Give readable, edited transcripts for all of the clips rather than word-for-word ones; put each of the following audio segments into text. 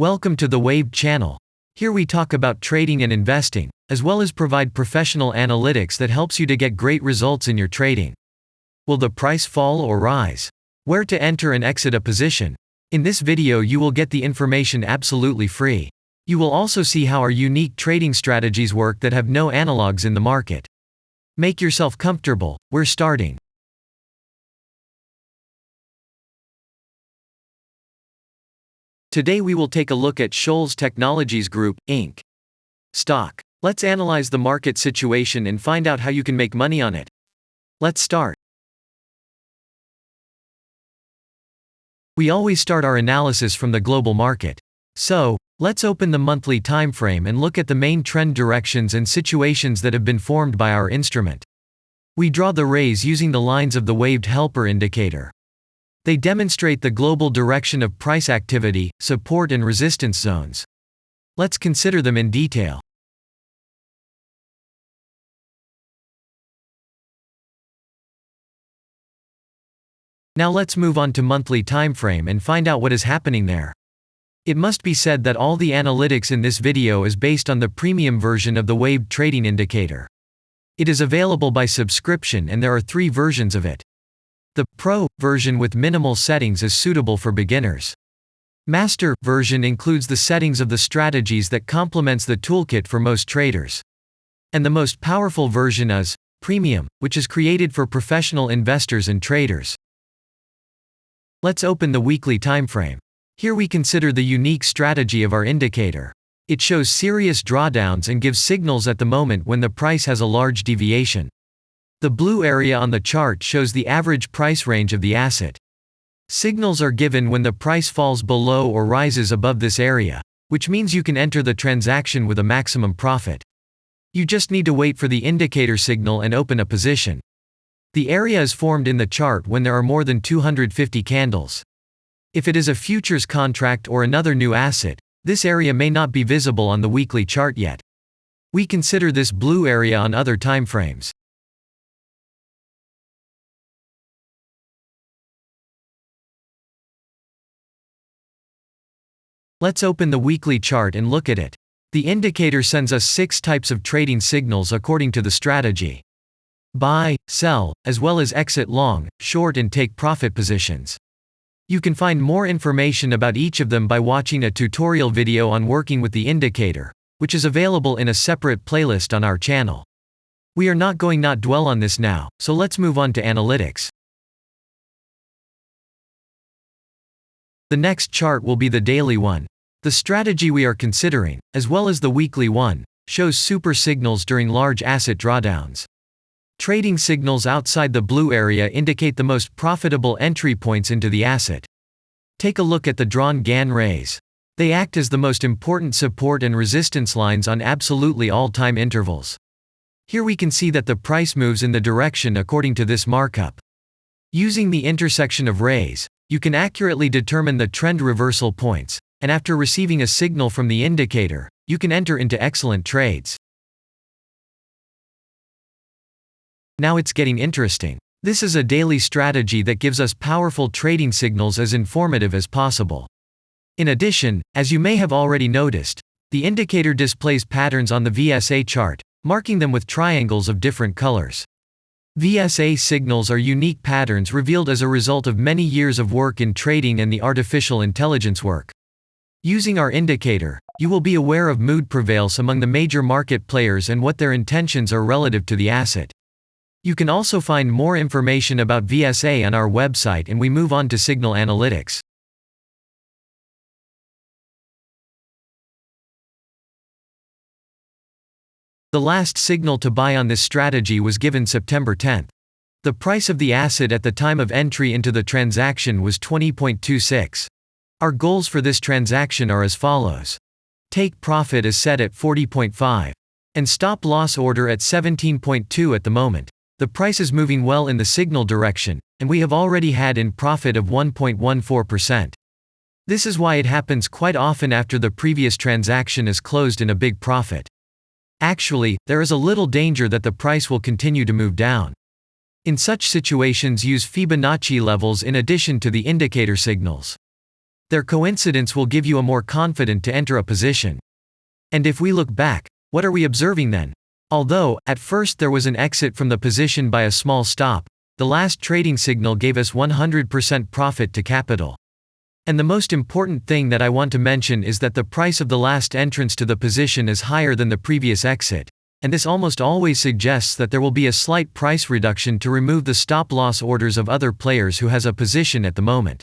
Welcome to the Waved channel. Here we talk about trading and investing, as well as provide professional analytics that helps you to get great results in your trading. Will the price fall or rise? Where to enter and exit a position? In this video you will get the information absolutely free. You will also see how our unique trading strategies work that have no analogs in the market. Make yourself comfortable, we're starting. Today we will take a look at Shoals Technologies Group, Inc. stock. Let's analyze the market situation and find out how you can make money on it. Let's start. We always start our analysis from the global market. So, let's open the monthly time frame and look at the main trend directions and situations that have been formed by our instrument. We draw the rays using the lines of the waved helper indicator. They demonstrate the global direction of price activity, support and resistance zones. Let's consider them in detail. Now let's move on to monthly time frame and find out what is happening there. It must be said that all the analytics in this video is based on the premium version of the waved trading indicator. It is available by subscription and there are 3 versions of it. The Pro version with minimal settings is suitable for beginners. Master version includes the settings of the strategies that complements the toolkit for most traders. And the most powerful version is Premium, which is created for professional investors and traders. Let's open the weekly time frame. Here we consider the unique strategy of our indicator. It shows serious drawdowns and gives signals at the moment when the price has a large deviation. The blue area on the chart shows the average price range of the asset. Signals are given when the price falls below or rises above this area, which means you can enter the transaction with a maximum profit. You just need to wait for the indicator signal and open a position. The area is formed in the chart when there are more than 250 candles. If it is a futures contract or another new asset, this area may not be visible on the weekly chart yet. We consider this blue area on other time frames. Let's open the weekly chart and look at it. The indicator sends us 6 types of trading signals according to the strategy. Buy, sell, as well as exit long, short and take profit positions. You can find more information about each of them by watching a tutorial video on working with the indicator, which is available in a separate playlist on our channel. We are not going to dwell on this now, so let's move on to analytics. The next chart will be the daily one. The strategy we are considering, as well as the weekly one, shows super signals during large asset drawdowns. Trading signals outside the blue area indicate the most profitable entry points into the asset. Take a look at the drawn Gann rays. They act as the most important support and resistance lines on absolutely all time intervals. Here we can see that the price moves in the direction according to this markup. Using the intersection of rays, you can accurately determine the trend reversal points, and after receiving a signal from the indicator, you can enter into excellent trades. Now it's getting interesting. This is a daily strategy that gives us powerful trading signals as informative as possible. In addition, as you may have already noticed, the indicator displays patterns on the VSA chart, marking them with triangles of different colors. VSA signals are unique patterns revealed as a result of many years of work in trading and the artificial intelligence work. Using our indicator, you will be aware of mood prevails among the major market players and what their intentions are relative to the asset. You can also find more information about VSA on our website, and we move on to signal analytics. The last signal to buy on this strategy was given September 10th. The price of the asset at the time of entry into the transaction was 20.26. Our goals for this transaction are as follows. Take profit is set at 40.5. And stop loss order at 17.2 at the moment. The price is moving well in the signal direction, and we have already had in profit of 1.14%. This is why it happens quite often after the previous transaction is closed in a big profit. Actually, there is a little danger that the price will continue to move down. In such situations, use Fibonacci levels in addition to the indicator signals. Their coincidence will give you a more confident to enter a position. And if we look back, what are we observing then? Although, at first there was an exit from the position by a small stop, the last trading signal gave us 100% profit to capital. And the most important thing that I want to mention is that the price of the last entrance to the position is higher than the previous exit, and this almost always suggests that there will be a slight price reduction to remove the stop-loss orders of other players who has a position at the moment.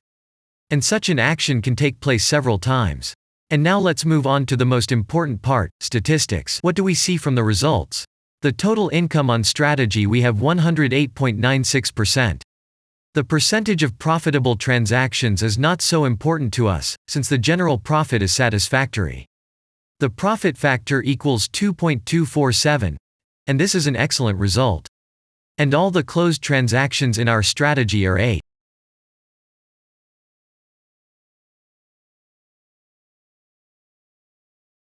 And such an action can take place several times. And now let's move on to the most important part, statistics. What do we see from the results? The total income on strategy we have 108.96%. The percentage of profitable transactions is not so important to us, since the general profit is satisfactory. The profit factor equals 2.247, and this is an excellent result. And all the closed transactions in our strategy are 8.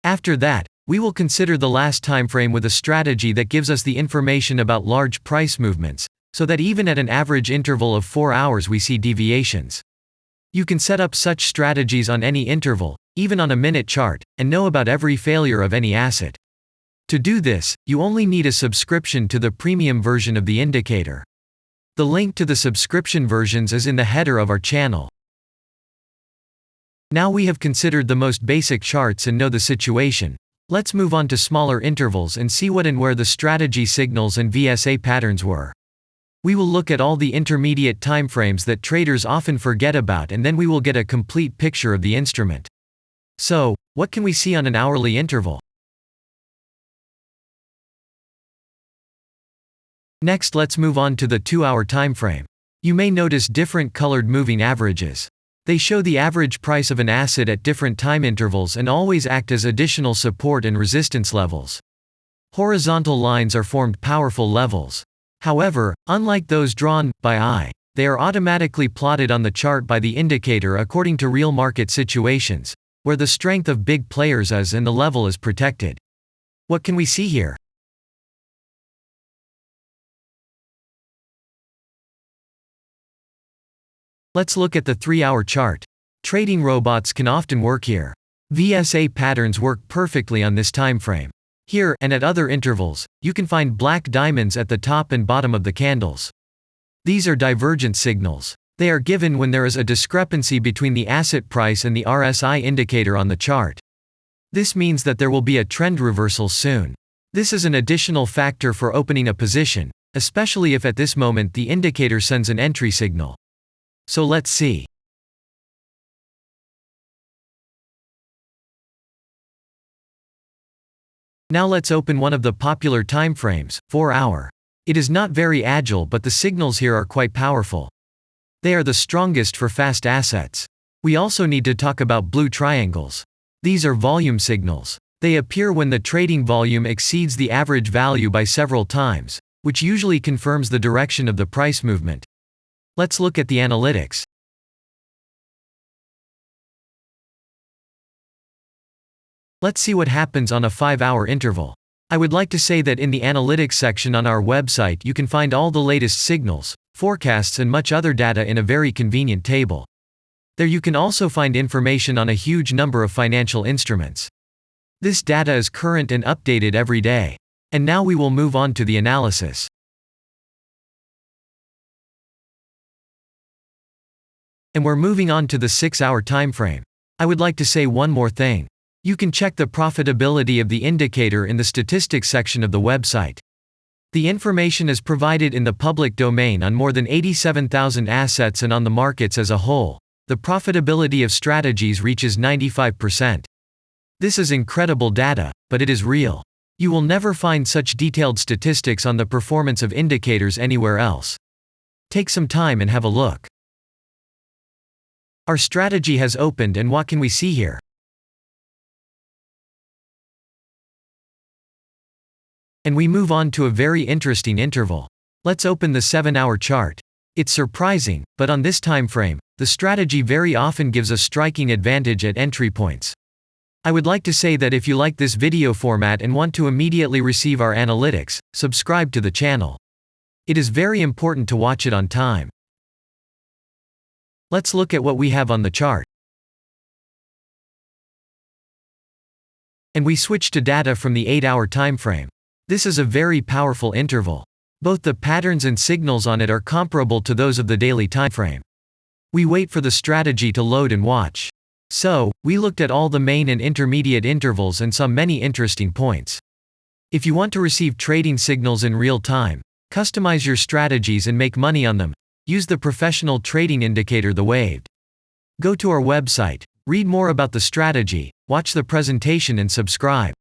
After that, we will consider the last time frame with a strategy that gives us the information about large price movements, so that even at an average interval of 4 hours we see deviations. You can set up such strategies on any interval, even on a minute chart, and know about every failure of any asset. To do this, you only need a subscription to the premium version of the indicator. The link to the subscription versions is in the header of our channel. Now we have considered the most basic charts and know the situation. Let's move on to smaller intervals and see what and where the strategy signals and VSA patterns were. We will look at all the intermediate timeframes that traders often forget about, and then we will get a complete picture of the instrument. So, what can we see on an hourly interval? Next, let's move on to the 2-hour timeframe. You may notice different colored moving averages. They show the average price of an asset at different time intervals and always act as additional support and resistance levels. Horizontal lines are formed powerful levels. However, unlike those drawn by eye, they are automatically plotted on the chart by the indicator according to real market situations, where the strength of big players is and the level is protected. What can we see here? Let's look at the 3-hour chart. Trading robots can often work here. VSA patterns work perfectly on this time frame. Here, and at other intervals, you can find black diamonds at the top and bottom of the candles. These are divergent signals. They are given when there is a discrepancy between the asset price and the RSI indicator on the chart. This means that there will be a trend reversal soon. This is an additional factor for opening a position, especially if at this moment the indicator sends an entry signal. So let's see. Now let's open one of the popular timeframes, 4-hour. It is not very agile, but the signals here are quite powerful. They are the strongest for fast assets. We also need to talk about blue triangles. These are volume signals. They appear when the trading volume exceeds the average value by several times, which usually confirms the direction of the price movement. Let's look at the analytics. Let's see what happens on a 5-hour interval. I would like to say that in the analytics section on our website you can find all the latest signals, forecasts and much other data in a very convenient table. There you can also find information on a huge number of financial instruments. This data is current and updated every day. And now we will move on to the analysis. And we're moving on to the 6-hour timeframe. I would like to say one more thing. You can check the profitability of the indicator in the statistics section of the website. The information is provided in the public domain on more than 87,000 assets, and on the markets as a whole, the profitability of strategies reaches 95%. This is incredible data, but it is real. You will never find such detailed statistics on the performance of indicators anywhere else. Take some time and have a look. Our strategy has opened, and what can we see here? And we move on to a very interesting interval. Let's open the 7-hour chart. It's surprising, but on this time frame, the strategy very often gives a striking advantage at entry points. I would like to say that if you like this video format and want to immediately receive our analytics, subscribe to the channel. It is very important to watch it on time. Let's look at what we have on the chart. And we switch to data from the 8-hour time frame. This is a very powerful interval. Both the patterns and signals on it are comparable to those of the daily time frame. We wait for the strategy to load and watch. So, we looked at all the main and intermediate intervals and saw many interesting points. If you want to receive trading signals in real time, customize your strategies and make money on them, use the professional trading indicator, the waved. Go to our website, read more about the strategy, watch the presentation and subscribe.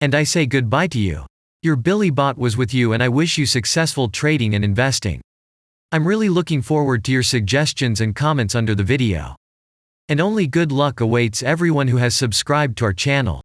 And I say goodbye to you. Your Billy Bot was with you, and I wish you successful trading and investing. I'm really looking forward to your suggestions and comments under the video. And only good luck awaits everyone who has subscribed to our channel.